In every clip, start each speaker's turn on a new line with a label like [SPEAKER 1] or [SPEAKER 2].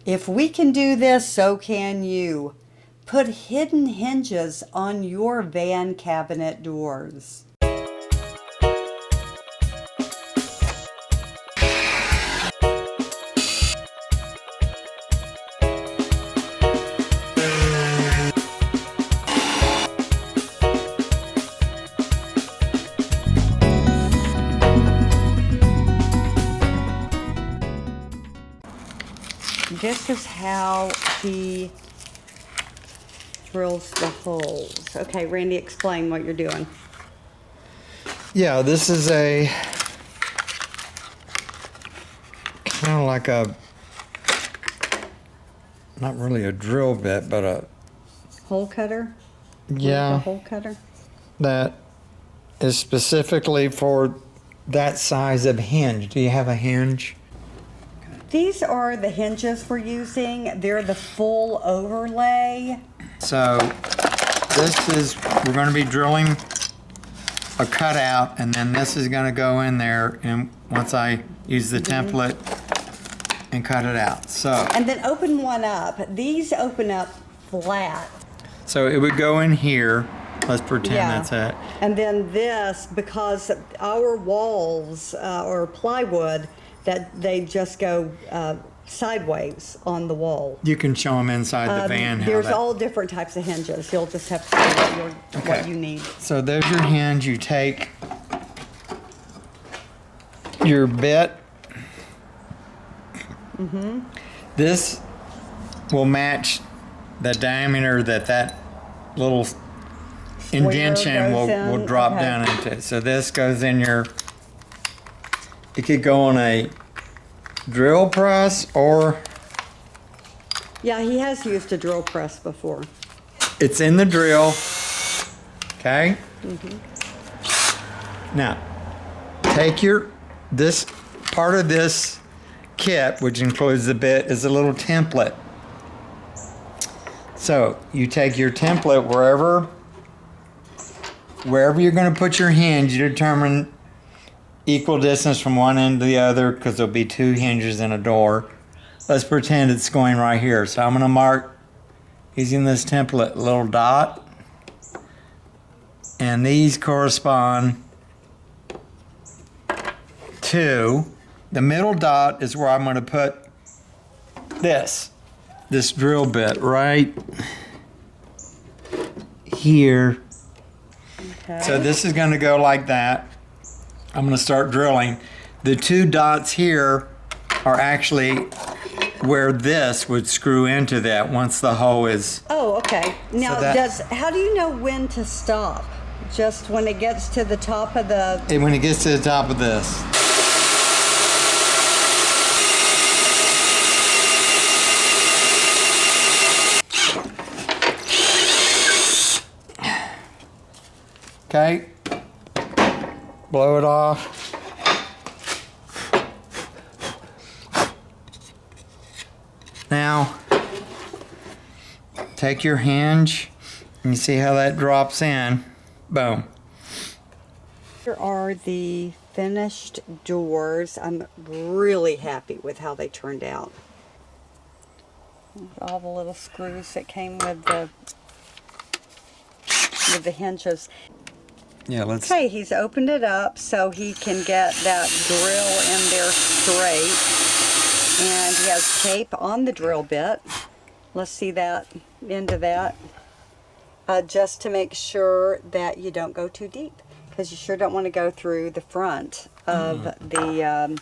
[SPEAKER 1] If we can do this, so can you. Put hidden hinges on your van cabinet doors. This is how he drills the holes. Okay, Randy, explain what you're doing.
[SPEAKER 2] Yeah, this is a kind of like a, not really a drill bit, but a
[SPEAKER 1] Hole cutter?
[SPEAKER 2] yeah,
[SPEAKER 1] Like a hole cutter?
[SPEAKER 2] that is specifically for that size of hinge. Do you have a hinge?
[SPEAKER 1] These are the hinges we're using. They're the full overlay.
[SPEAKER 2] So this is, we're going to be drilling a cutout, and then this is going to go in there, and once I use the template and cut it out. So
[SPEAKER 1] And then open one up. These open up flat.
[SPEAKER 2] so it would go in here. Let's pretend that's it.
[SPEAKER 1] And then this, because our walls or plywood, that they just go sideways on the wall.
[SPEAKER 2] You can show them inside the van. How
[SPEAKER 1] There's
[SPEAKER 2] that-
[SPEAKER 1] all different types of hinges. You'll just have to see what you need.
[SPEAKER 2] So there's your hinge. You take your bit. This will match the diameter that little indentation
[SPEAKER 1] goes
[SPEAKER 2] will
[SPEAKER 1] in?
[SPEAKER 2] drop
[SPEAKER 1] Okay.
[SPEAKER 2] down into. So this goes in your, it could go on a drill press, or
[SPEAKER 1] Yeah, he has used a drill press before.
[SPEAKER 2] it's in the drill. Okay? Now, take this part of this kit, which includes the bit, is a little template. So you take your template wherever you're going to put your hinge. You determine equal distance from one end to the other, because there'll be two hinges in a door. Let's pretend it's going right here. So I'm going to mark, using this template, a little dot. And these correspond to, the middle dot is where I'm going to put this drill bit right here.
[SPEAKER 1] Okay.
[SPEAKER 2] So this is going to go like that. I'm going to start drilling. The two dots here are actually where this would screw into that once the hole is.
[SPEAKER 1] Oh, okay. Now,
[SPEAKER 2] So
[SPEAKER 1] how do you know when to stop? Just when it gets to the top of the...
[SPEAKER 2] And when it gets to the top of this. Okay. Blow it off. Now, take your hinge, and you see how that drops in. Boom.
[SPEAKER 1] Here are the finished doors. I'm really happy with how they turned out. All the little screws that came with the hinges.
[SPEAKER 2] Yeah, let's.
[SPEAKER 1] Okay, he's opened it up so he can get that drill in there straight. And he has tape on the drill bit. Let's see that into that. Just to make sure that you don't go too deep, because you sure don't want to go through the front of the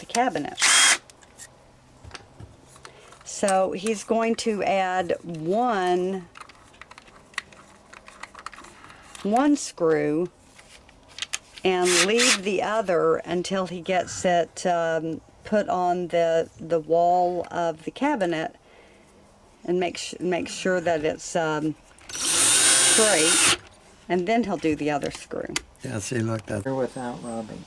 [SPEAKER 1] cabinet. So he's going to add one screw and leave the other until he gets it put on the wall of the cabinet, and make sure that it's straight, and then he'll do the other screw.
[SPEAKER 2] Yeah, see, look, that's without rubbing.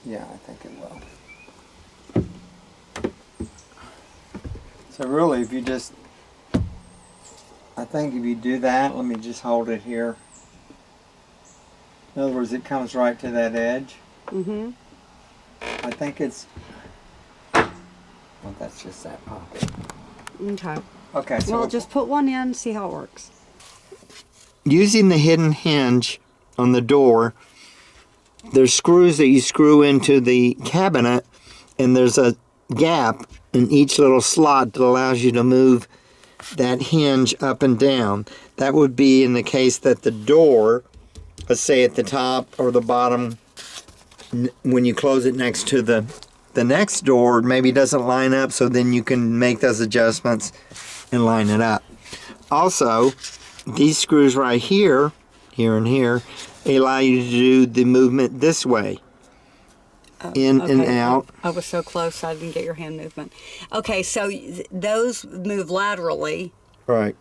[SPEAKER 2] Yeah, I think it will. So really, if you just, I think if you do that, let me just hold it here. In other words, it comes right to that edge.
[SPEAKER 1] Mm-hmm.
[SPEAKER 2] I think it's, Well, that's just that pocket.
[SPEAKER 1] Okay.
[SPEAKER 2] Okay, so
[SPEAKER 1] Well, just put one in, see how it works.
[SPEAKER 2] using the hidden hinge on the door, there's screws that you screw into the cabinet, and there's a gap in each little slot that allows you to move that hinge up and down. That would be in the case that the door, let's say at the top or the bottom, when you close it next to the next door, maybe doesn't line up, so then you can make those adjustments and line it up. Also, these screws right here, here and here, allow you to do the movement this way. In and out.
[SPEAKER 1] I was so close, I didn't get your hand movement. Okay, so those move laterally,
[SPEAKER 2] Right.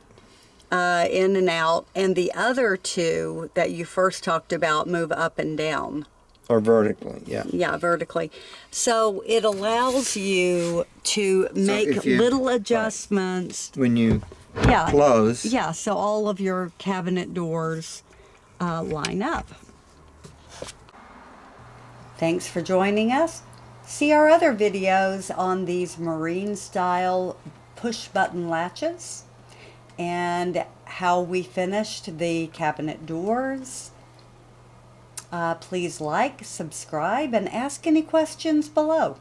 [SPEAKER 1] in and out, and the other two that you first talked about move up and down.
[SPEAKER 2] Or vertically, yeah.
[SPEAKER 1] Yeah, vertically. So it allows you to make
[SPEAKER 2] if you-
[SPEAKER 1] little adjustments.
[SPEAKER 2] When you
[SPEAKER 1] Yeah.
[SPEAKER 2] close,
[SPEAKER 1] Yeah, so all of your cabinet doors line up. Thanks for joining us. See our other videos on these marine style push button latches and how we finished the cabinet doors. Please like, subscribe, and ask any questions below.